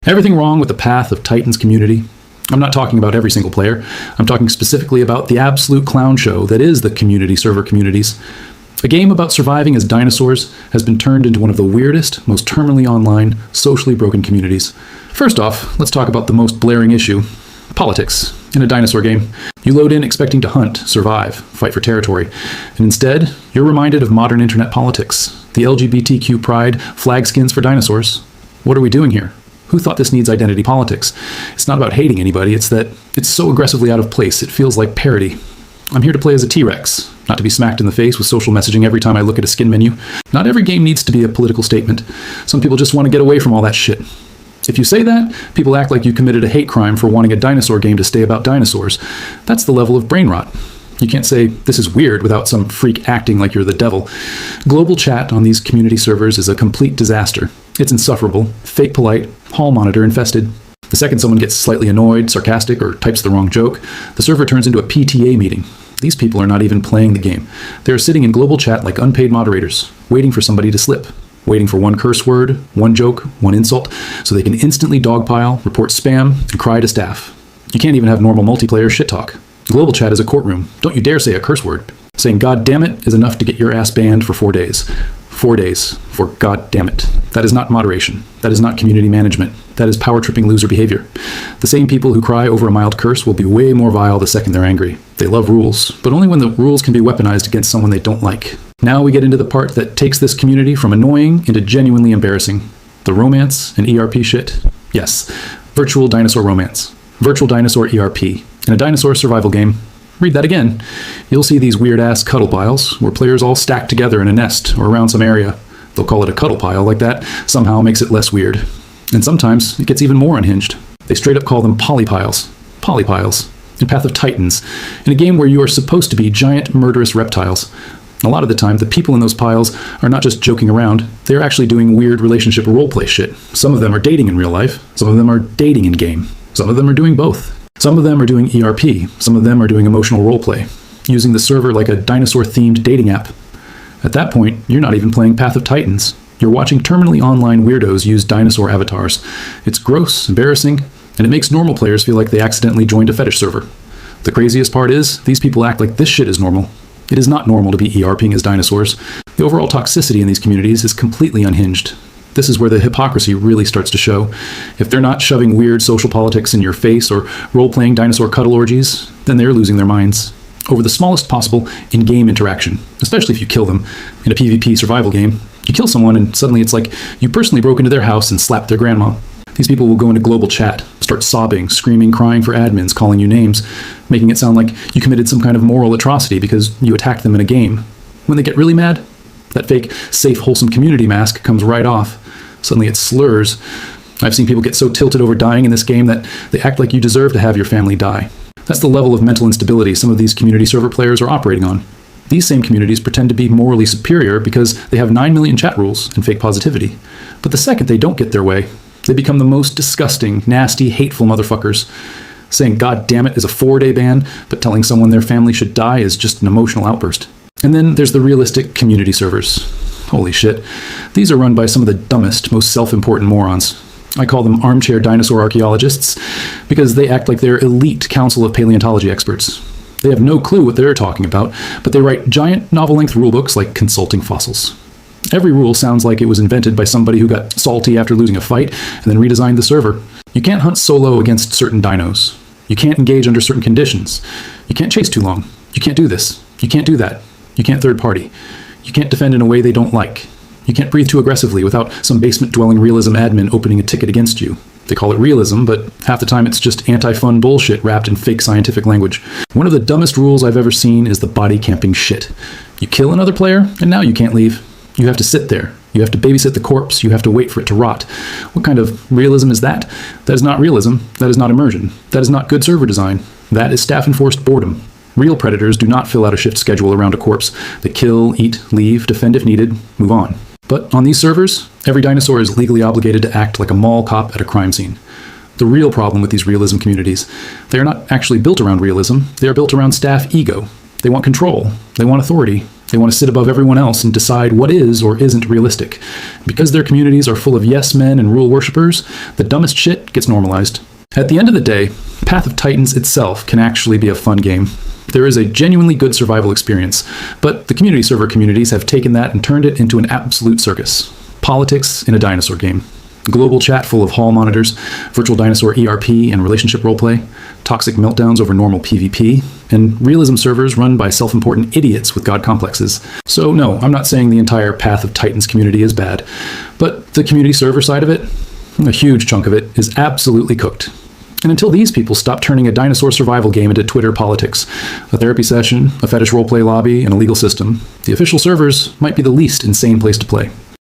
Everything wrong with the Path of Titans community? I'm not talking about every single player. I'm talking specifically about the absolute clown show that is the community server communities. A game about surviving as dinosaurs has been turned into one of the weirdest, most terminally online, socially broken communities. First off, let's talk about the most blaring issue: politics. In a dinosaur game, you load in expecting to hunt, survive, fight for territory, and instead, you're reminded of modern internet politics, the LGBTQ pride, flag skins for dinosaurs. What are we doing here? Who thought this needs identity politics? It's not about hating anybody, it's that it's so aggressively out of place, it feels like parody. I'm here to play as a T-Rex, not to be smacked in the face with social messaging every time I look at a skin menu. Not every game needs to be a political statement. Some people just want to get away from all that shit. If you say that, people act like you committed a hate crime for wanting a dinosaur game to stay about dinosaurs. That's the level of brain rot. You can't say, this is weird, without some freak acting like you're the devil. Global chat on these community servers is a complete disaster. It's insufferable, fake polite, hall monitor infested. The second someone gets slightly annoyed, sarcastic, or types the wrong joke, the server turns into a PTA meeting. These people are not even playing the game. They are sitting in global chat like unpaid moderators, waiting for somebody to slip. Waiting for one curse word, one joke, one insult, so they can instantly dogpile, report spam, and cry to staff. You can't even have normal multiplayer shit talk. Global chat is a courtroom. Don't you dare say a curse word. Saying "God damn it" is enough to get your ass banned for 4 days. 4 days for "God damn it." That is not moderation. That is not community management. That is power-tripping loser behavior. The same people who cry over a mild curse will be way more vile the second they're angry. They love rules, but only when the rules can be weaponized against someone they don't like. Now we get into the part that takes this community from annoying into genuinely embarrassing. The romance and ERP shit. Yes, virtual dinosaur romance. Virtual dinosaur ERP. In a dinosaur survival game, read that again, you'll see these weird-ass cuddle piles where players all stack together in a nest or around some area. They'll call it a cuddle pile, like that somehow makes it less weird. And sometimes it gets even more unhinged. They straight up call them polypiles. Polypiles. In Path of Titans, in a game where you are supposed to be giant murderous reptiles. A lot of the time, the people in those piles are not just joking around, they're actually doing weird relationship roleplay shit. Some of them are dating in real life, some of them are dating in game, some of them are doing both. Some of them are doing ERP, some of them are doing emotional roleplay, using the server like a dinosaur-themed dating app. At that point, you're not even playing Path of Titans. You're watching terminally online weirdos use dinosaur avatars. It's gross, embarrassing, and it makes normal players feel like they accidentally joined a fetish server. The craziest part is, these people act like this shit is normal. It is not normal to be ERPing as dinosaurs. The overall toxicity in these communities is completely unhinged. This is where the hypocrisy really starts to show. If they're not shoving weird social politics in your face or role-playing dinosaur cuddle orgies, then they're losing their minds. Over the smallest possible in-game interaction, especially if you kill them. In a PvP survival game, you kill someone and suddenly it's like you personally broke into their house and slapped their grandma. These people will go into global chat, start sobbing, screaming, crying for admins, calling you names, making it sound like you committed some kind of moral atrocity because you attacked them in a game. When they get really mad, that fake, safe, wholesome community mask comes right off. Suddenly it slurs. I've seen people get so tilted over dying in this game that they act like you deserve to have your family die. That's the level of mental instability some of these community server players are operating on. These same communities pretend to be morally superior because they have 9 million chat rules and fake positivity. But the second they don't get their way, they become the most disgusting, nasty, hateful motherfuckers. Saying "God damn it" is a 4-day ban, but telling someone their family should die is just an emotional outburst. And then there's the realistic community servers. Holy shit. These are run by some of the dumbest, most self-important morons. I call them armchair dinosaur archaeologists because they act like they're elite council of paleontology experts. They have no clue what they're talking about, but they write giant novel-length rulebooks like consulting fossils. Every rule sounds like it was invented by somebody who got salty after losing a fight and then redesigned the server. You can't hunt solo against certain dinos. You can't engage under certain conditions. You can't chase too long. You can't do this. You can't do that. You can't third party. You can't defend in a way they don't like. You can't breathe too aggressively without some basement-dwelling realism admin opening a ticket against you. They call it realism, but half the time it's just anti-fun bullshit wrapped in fake scientific language. One of the dumbest rules I've ever seen is the body camping shit. You kill another player, and now you can't leave. You have to sit there. You have to babysit the corpse. You have to wait for it to rot. What kind of realism is that? That is not realism. That is not immersion. That is not good server design. That is staff-enforced boredom. Real predators do not fill out a shift schedule around a corpse. They kill, eat, leave, defend if needed, move on. But on these servers, every dinosaur is legally obligated to act like a mall cop at a crime scene. The real problem with these realism communities, they are not actually built around realism. They are built around staff ego. They want control. They want authority. They want to sit above everyone else and decide what is or isn't realistic. Because their communities are full of yes men and rule worshippers, the dumbest shit gets normalized. At the end of the day, Path of Titans itself can actually be a fun game. There is a genuinely good survival experience, but the community server communities have taken that and turned it into an absolute circus. Politics in a dinosaur game. Global chat full of hall monitors, virtual dinosaur ERP and relationship roleplay, toxic meltdowns over normal PvP, and realism servers run by self-important idiots with god complexes. So no, I'm not saying the entire Path of Titans community is bad, but the community server side of it, a huge chunk of it, is absolutely cooked. And until these people stop turning a dinosaur survival game into Twitter politics, a therapy session, a fetish roleplay lobby, and a legal system, the official servers might be the least insane place to play.